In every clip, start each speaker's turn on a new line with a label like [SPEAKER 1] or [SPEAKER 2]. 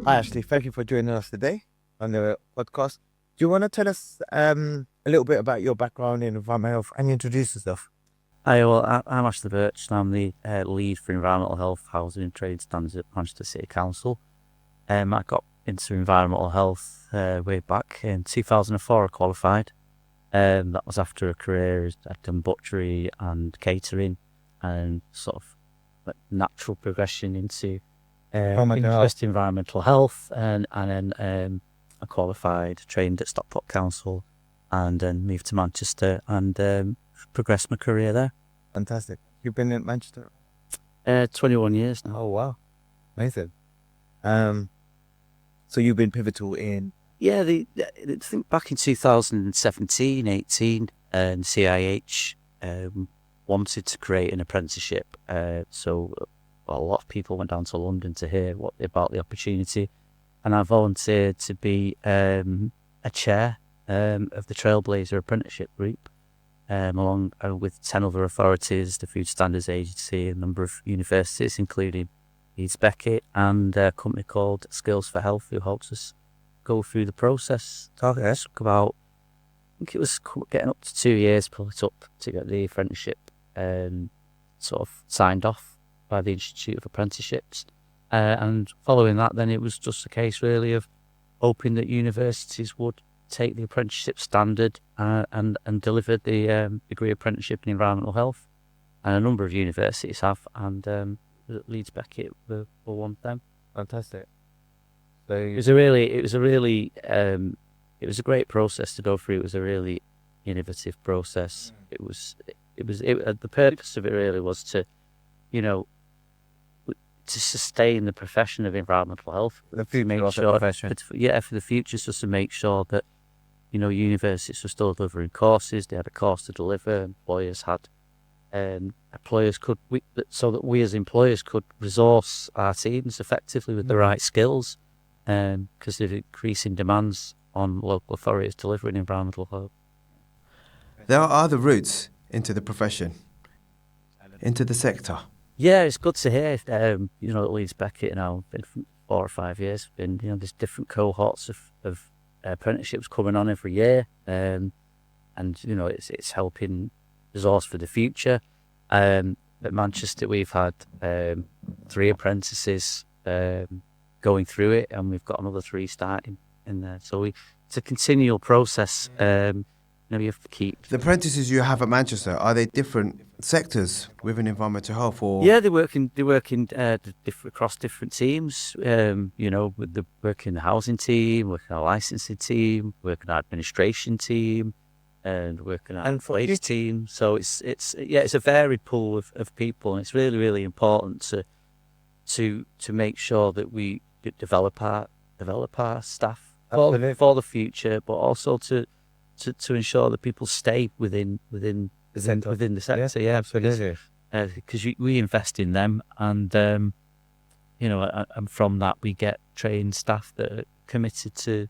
[SPEAKER 1] Hi, Ashley. Thank you for joining us today on the podcast. Do you want to tell us a little bit about your background in environmental health and introduce yourself?
[SPEAKER 2] Hi, well, I'm Ashlea Birch, and I'm the lead for environmental health, housing and trade standards at Manchester City Council. I got into environmental health way back in 2004. I qualified. That was after a career. I'd done butchery and catering, and sort of like natural progression into interest in environmental health, and then I qualified, trained at Stockport Council, and then moved to Manchester and progressed my career there.
[SPEAKER 1] Fantastic. You've been in Manchester?
[SPEAKER 2] 21 years now.
[SPEAKER 1] Oh, wow. Amazing. So you've been pivotal in...
[SPEAKER 2] Yeah, I think back in 2017, 18, and CIH wanted to create an apprenticeship. So a lot of people went down to London to hear about the opportunity. And I volunteered to be a chair of the Trailblazer Apprenticeship Group, along with 10 other authorities, the Food Standards Agency, a number of universities, including Leeds Beckett, and a company called Skills for Health, who helps us go through the process.
[SPEAKER 1] Okay.
[SPEAKER 2] It took about, I think it was getting up to 2 years, probably up to get the apprenticeship sort of signed off by the Institute of Apprenticeships. And following that, then it was just a case really of hoping that universities would take the apprenticeship standard and deliver the degree apprenticeship in environmental health. And a number of universities have, and Leeds Beckett were one of them.
[SPEAKER 1] Fantastic. So
[SPEAKER 2] It was a great process to go through. It was a really innovative process. The purpose of it really was to, to sustain the profession of environmental health.
[SPEAKER 1] the future of the profession.
[SPEAKER 2] For the future, just to make sure that, universities were still delivering courses. They had a course to deliver. Employers had, so that we as employers could resource our teams effectively with the right skills, because of increasing demands on local authorities delivering environmental health.
[SPEAKER 3] There are other routes into the profession, into the sector.
[SPEAKER 2] Yeah, it's good to hear. At Leeds Beckett now, been for 4 or 5 years. There's different cohorts of apprenticeships coming on every year, and it's helping resource for the future. At Manchester, we've had 3 apprentices going through it, and we've got another 3 starting in there. So it's a continual process. You have to keep...
[SPEAKER 3] The apprentices you have at Manchester, are they different sectors within environmental health? Or
[SPEAKER 2] Yeah, they work across different teams. Work in the housing team, work in a licensing team, work in an administration team, and work in an employees team. So it's a varied pool of people, and it's really, really important to make sure that we develop our staff for the future, but also to ensure that people stay within the sector.
[SPEAKER 1] Yeah, absolutely.
[SPEAKER 2] Because we invest in them, and and from that we get trained staff that are committed to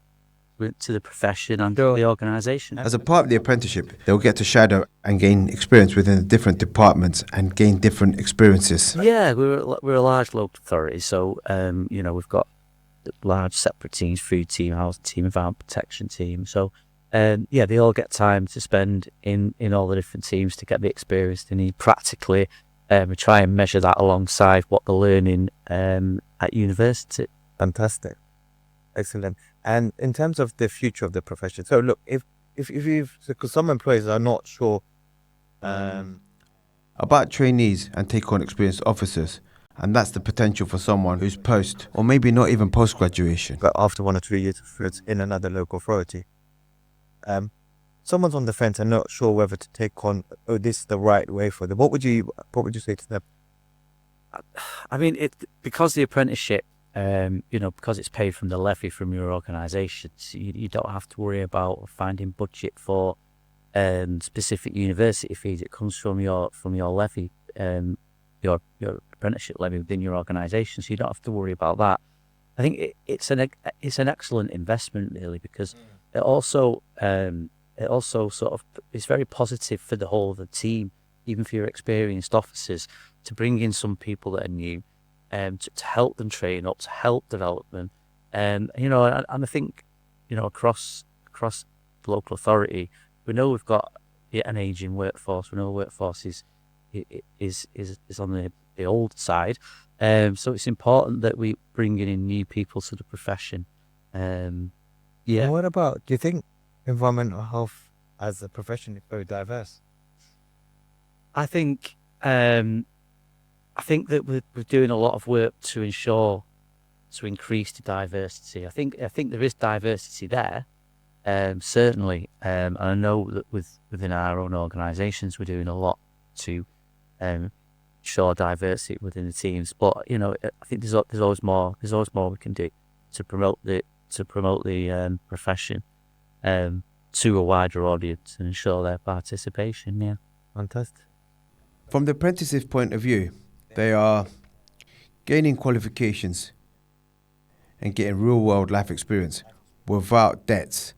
[SPEAKER 2] the profession and the organisation.
[SPEAKER 3] as a part of the apprenticeship, they'll get to shadow and gain experience within the different departments and gain different experiences.
[SPEAKER 2] Yeah, we're a large local authority, so we've got large separate teams: food team, housing team, environment protection team. So they all get time to spend in all the different teams to get the experience they need practically. We try and measure that alongside what they're learning at university.
[SPEAKER 1] Fantastic. Excellent. And in terms of the future of the profession, so look, if because some employers are not sure
[SPEAKER 3] About trainees and take-on experienced officers, and that's the potential for someone who's post, or maybe not even post-graduation.
[SPEAKER 1] but after 1 or 2 years in another local authority, someone's on the fence and not sure whether to take on, this is the right way for them. What would you say to them?
[SPEAKER 2] I mean, because the apprenticeship, because it's paid from the levy from your organisation, so you don't have to worry about finding budget for specific university fees. It comes from your levy, your apprenticeship levy within your organisation, so you don't have to worry about that. I think it's an excellent investment, really, because it also sort of is very positive for the whole of the team, even for your experienced officers, to bring in some people that are new, to help them train up, to help develop them, You know, and I think, you know, across the local authority, we know we've got an aging workforce. We know the workforce is on the old side. So it's important that we bring in new people to the profession. Yeah.
[SPEAKER 1] And what about, do you think environmental health as a profession is very diverse?
[SPEAKER 2] I think that we're doing a lot of work to increase the diversity. I think there is diversity there, certainly. And I know that within our own organisations, we're doing a lot to ensure diversity within the teams. But you know, I think there's always more. There's always more we can do to promote the profession to a wider audience and ensure their participation. Yeah,
[SPEAKER 1] Fantastic.
[SPEAKER 3] From the apprentices' point of view, they are gaining qualifications and getting real-world life experience without debts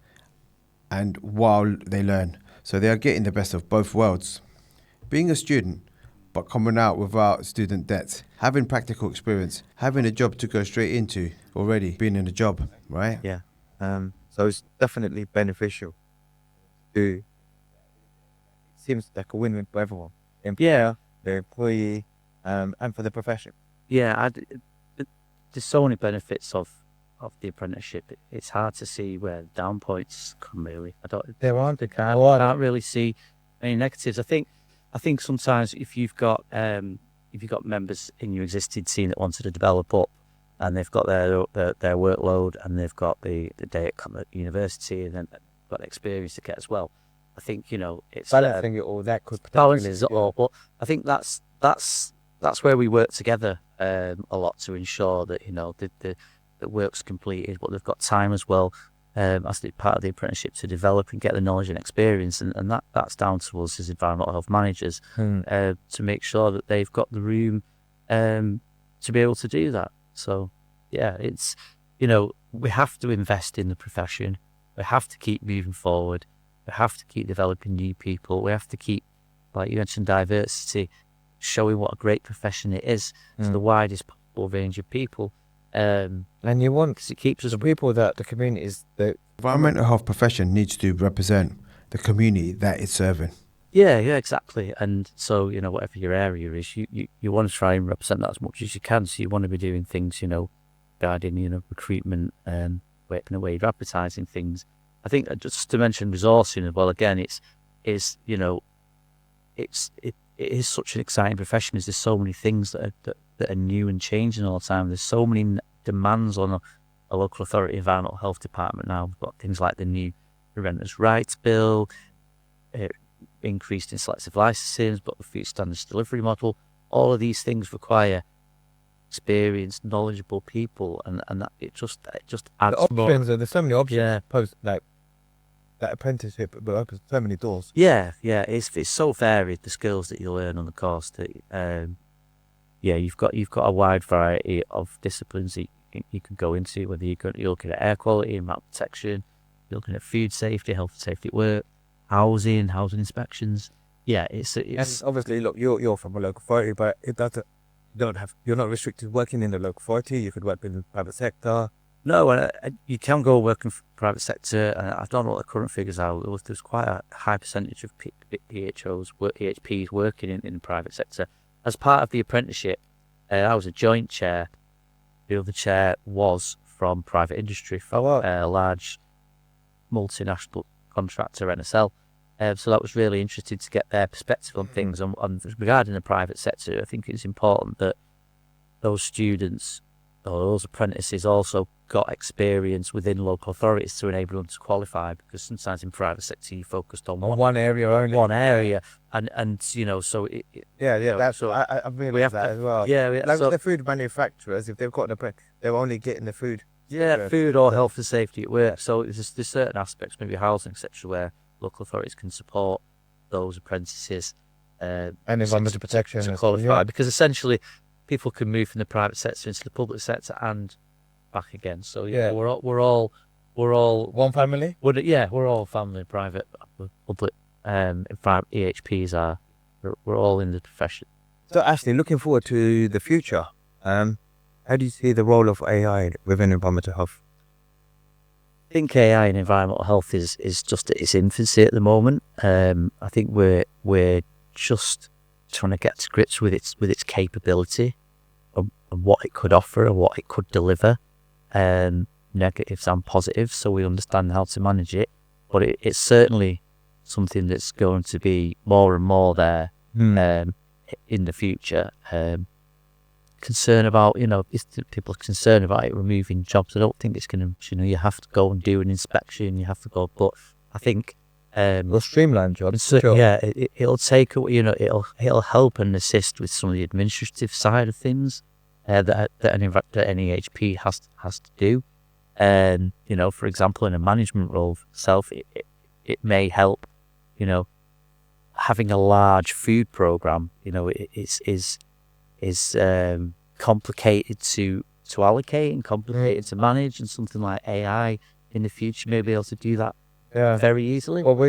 [SPEAKER 3] and while they learn. So they are getting the best of both worlds. Being a student, but coming out without student debts, having practical experience, having a job to go straight into already, being in a job, right?
[SPEAKER 1] Yeah. So it's definitely beneficial. Seems like a win-win for everyone.
[SPEAKER 2] Yeah.
[SPEAKER 1] The employee, and for the profession.
[SPEAKER 2] Yeah. There's so many benefits of the apprenticeship. It's hard to see where down points come. Really,
[SPEAKER 1] There aren't.
[SPEAKER 2] I can't really see any negatives. I think sometimes if you've got members in your existing team that wanted to develop up, and they've got their workload, and they've got the day at university, and then got experience to get as well. I think, you know, it's
[SPEAKER 1] Balancing it all, that could
[SPEAKER 2] balancing it all. But I think that's where we work together a lot to ensure that, you know, the work's completed, but they've got time as well as part of the apprenticeship to develop and get the knowledge and experience, and that's down to us as environmental health managers to make sure that they've got the room to be able to do that. So yeah, it's, you know, we have to invest in the profession. We have to keep moving forward. We have to keep developing new people. We have to keep, like you mentioned, diversity, showing what a great profession it is to the widest possible range of people.
[SPEAKER 1] And you want,
[SPEAKER 2] because it keeps us
[SPEAKER 1] the people that the communities, the
[SPEAKER 3] Environmental health profession needs to represent the community that it's serving.
[SPEAKER 2] Yeah, exactly. And so, you know, whatever your area is, you want to try and represent that as much as you can. So you want to be doing things, you know, guiding, you know, recruitment, working away, advertising things. I think just to mention resourcing as well, again, it is such an exciting profession, as there's so many things that are new and changing all the time. There's so many demands on a local authority environmental health department now. We've got things like the new Renters' Rights Bill, increased in selective licensing, but the food standards delivery model. All of these things require experienced, knowledgeable people, and that it just adds
[SPEAKER 1] options.
[SPEAKER 2] more.
[SPEAKER 1] There's so many options.
[SPEAKER 2] Yeah.
[SPEAKER 1] Post like that apprenticeship, but opens so many doors.
[SPEAKER 2] Yeah, it's so varied, the skills that you learn on the course. That you've got a wide variety of disciplines that you can go into. Whether you're looking at air quality, environmental protection, you're looking at food safety, health and safety at work, housing inspections. Yeah, it's
[SPEAKER 1] And obviously, look, you're from a local authority, but it doesn't. You're not restricted working in the local authority. You could work in the private sector.
[SPEAKER 2] No, you can go work in the private sector. I don't know what the current figures are. There's quite a high percentage of EHPs working in the private sector. As part of the apprenticeship, I was a joint chair. The other chair was from private industry, from a large multinational contractor, NSL. So that was really interesting to get their perspective on things. And regarding the private sector, I think it's important that those students or those apprentices also got experience within local authorities to enable them to qualify, because sometimes in private sector you focused on
[SPEAKER 1] one area only.
[SPEAKER 2] One area, and you know, so
[SPEAKER 1] that's
[SPEAKER 2] so
[SPEAKER 1] I realised that as well.
[SPEAKER 2] Yeah,
[SPEAKER 1] Like
[SPEAKER 2] so,
[SPEAKER 1] the food manufacturers, if they've got they're only getting the food.
[SPEAKER 2] food or health and safety at work. So there's certain aspects, maybe housing, etc., where local authorities can support those apprentices
[SPEAKER 1] And environmental protection
[SPEAKER 2] to
[SPEAKER 1] and
[SPEAKER 2] qualify,
[SPEAKER 1] stuff, yeah.
[SPEAKER 2] because essentially people can move from the private sector into the public sector and back again. So we're all
[SPEAKER 1] One family.
[SPEAKER 2] we're all family, private, public. In fact, EHPs are. We're all in the profession.
[SPEAKER 1] So Ashley, looking forward to the future, how do you see the role of AI within environmental health?
[SPEAKER 2] think AI in environmental health is just at its infancy at the moment. I think we're just trying to get to grips with its capability and what it could offer and what it could deliver, negatives and positives, so we understand how to manage it. But it's certainly something that's going to be more and more there in the future. Concern about, if people are concerned about it removing jobs, I don't think it's going to, you have to go and do an inspection, you have to go, but I think
[SPEAKER 1] We'll streamline jobs.
[SPEAKER 2] so,
[SPEAKER 1] Sure.
[SPEAKER 2] yeah, it'll take, it'll help and assist with some of the administrative side of things that an EHP has to do. And for example, in a management role itself, it may help. Having a large food program, is complicated to allocate and complicated to manage, and something like AI in the future may be able to do that
[SPEAKER 1] Yeah.
[SPEAKER 2] very easily.
[SPEAKER 1] Well,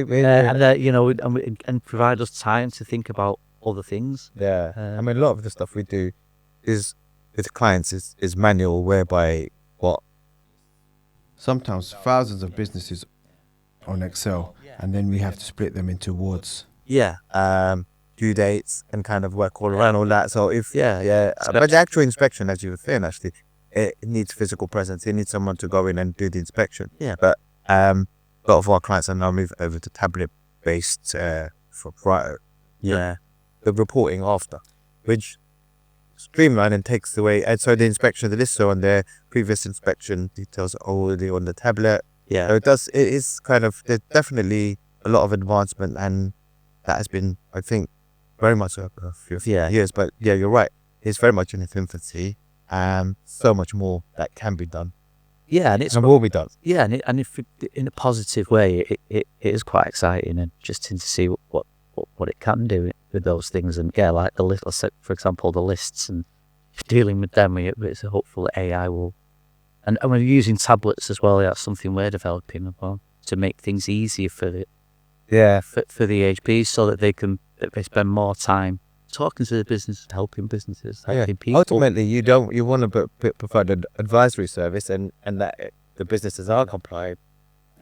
[SPEAKER 2] and provide us time to think about other things.
[SPEAKER 1] Yeah, I mean, a lot of the stuff we do is with clients is manual, whereby
[SPEAKER 3] Sometimes thousands of businesses on Excel, and then we have to split them into wards.
[SPEAKER 2] Yeah,
[SPEAKER 1] due dates and kind of work all around all that. So if
[SPEAKER 2] yeah.
[SPEAKER 1] but the actual inspection, as you were saying, actually, it needs physical presence. It needs someone to go in and do the inspection.
[SPEAKER 2] Yeah.
[SPEAKER 1] But a lot of our clients are now moving over to tablet based for
[SPEAKER 2] Yeah.
[SPEAKER 1] the reporting after, which streamline and takes away. And so the inspection, the lists are on there, previous inspection details are already on the tablet.
[SPEAKER 2] Yeah.
[SPEAKER 1] So it is kind of, there's definitely a lot of advancement, and that has been, I think, very much a few years. But yeah, you're right. It's very much in its infancy. So much more that can be done.
[SPEAKER 2] Yeah, and
[SPEAKER 1] will be done.
[SPEAKER 2] Yeah, and if in a positive way, it is quite exciting and interesting to see what it can do with those things. And yeah, like for example, the lists and dealing with them, it's hopeful that AI will. And we're using tablets as well. That's something we're developing as well, to make things easier for the HPs, so that they spend more time talking to the business, helping businesses, helping people.
[SPEAKER 1] Ultimately, you want to provide an advisory service, and that the businesses are compliant.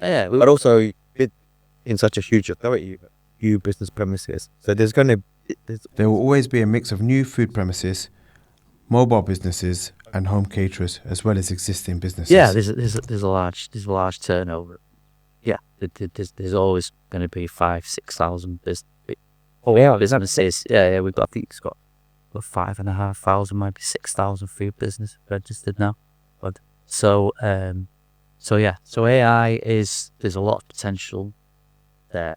[SPEAKER 2] Yeah,
[SPEAKER 1] But also in such a huge authority, few business premises. So
[SPEAKER 3] There will always be a mix of new food premises, mobile businesses, and home caterers, as well as existing businesses.
[SPEAKER 2] yeah. There's a large turnover. Yeah, there's always going to be 5,000-6,000 businesses. Yeah. We've got, I think it's got 5,500, maybe 6,000 food business registered now. But so AI there's a lot of potential there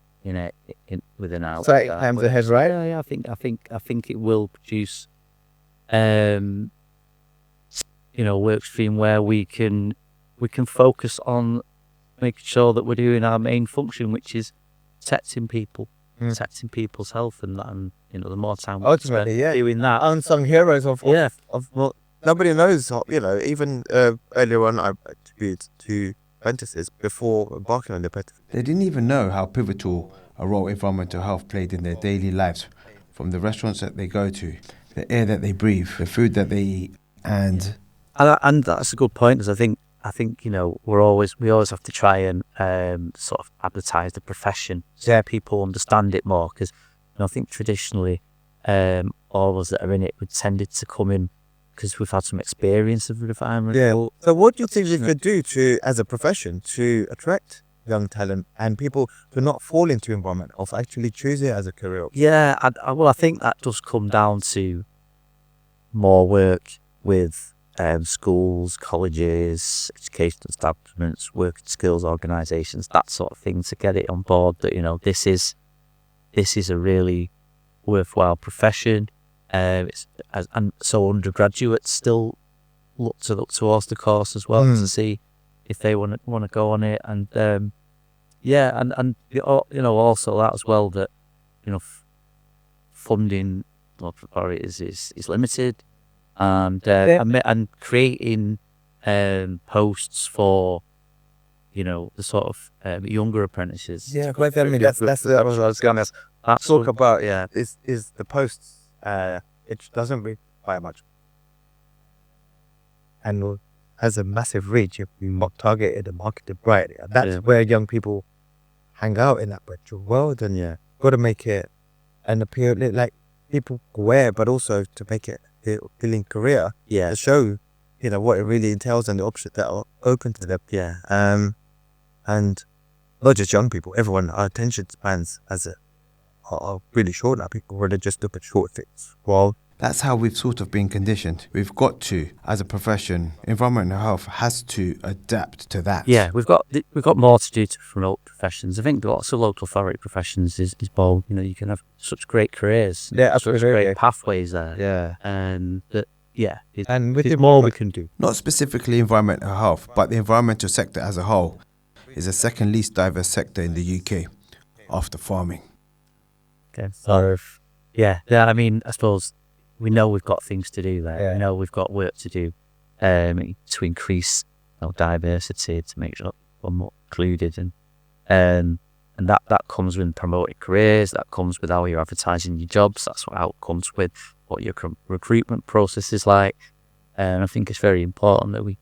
[SPEAKER 2] within our.
[SPEAKER 1] exciting times ahead, right?
[SPEAKER 2] Yeah. I think it will produce, work stream where we can focus on making sure that we're doing our main function, which is protecting people's health, and the more time we spend doing that.
[SPEAKER 1] Unsung heroes of well, nobody knows. Even earlier on, I attribute to apprentices before embarking on the apprenticeship.
[SPEAKER 3] They didn't even know how pivotal a role environmental health played in their daily lives, from the restaurants that they go to, the air that they breathe, the food that they eat, and
[SPEAKER 2] that's a good point, because I think we always have to try and sort of advertise the profession so people understand it more, because I think traditionally all of us that are in it would tended to come in because we've had some experience of the environment.
[SPEAKER 1] Yeah. So what do you think we could do as a profession to attract young talent and people to not fall into environment health, actually choose it as a career?
[SPEAKER 2] Yeah, I think that does come down to more work with schools, colleges, education establishments, work and skills organisations, that sort of thing, to get it on board that this is a really worthwhile profession. And so undergraduates still look towards the course as well to see if they want to go on it, and also that as well, that funding for it is limited, and creating posts for the sort of younger apprentices.
[SPEAKER 1] Yeah, quite. I mean, that's what I was going to talk about. Yeah, is the posts. It doesn't require much, and has a massive reach if we targeted and marketed right. That's
[SPEAKER 2] Yeah.
[SPEAKER 1] where young people hang out in that virtual world, and got to make it an appeal like people aware, but also to make it an appealing career.
[SPEAKER 2] Yeah.
[SPEAKER 1] To show what it really entails and the options that are open to them.
[SPEAKER 2] Yeah.
[SPEAKER 1] And not just young people, everyone. Our attention spans are really short now. People really just look at short things. Well,
[SPEAKER 3] That's how we've sort of been conditioned. We've got to, as a profession, environmental health has to adapt to that.
[SPEAKER 2] Yeah, we've got more to do to promote professions. I think lots of local authority professions is bold. You can have such great careers,
[SPEAKER 1] Yeah,
[SPEAKER 2] such
[SPEAKER 1] absolutely.
[SPEAKER 2] great pathways there.
[SPEAKER 1] yeah.
[SPEAKER 2] And that,
[SPEAKER 1] And with
[SPEAKER 2] there's
[SPEAKER 1] the
[SPEAKER 2] more we can do.
[SPEAKER 3] Not specifically environmental health, but the environmental sector as a whole is the second least diverse sector in the UK after farming.
[SPEAKER 2] Okay. So, I mean, I suppose we know we've got things to do there.
[SPEAKER 1] Yeah.
[SPEAKER 2] We know we've got work to do to increase diversity, to make sure we're more included, and that comes with promoting careers. That comes with how you're advertising your jobs. That's how it comes with what your recruitment process is like. And I think it's very important that we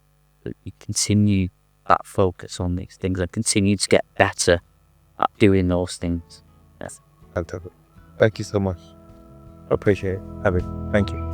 [SPEAKER 2] continue that focus on these things and continue to get better at doing those things. Yes.
[SPEAKER 1] Thank you so much. I appreciate it. Thank you.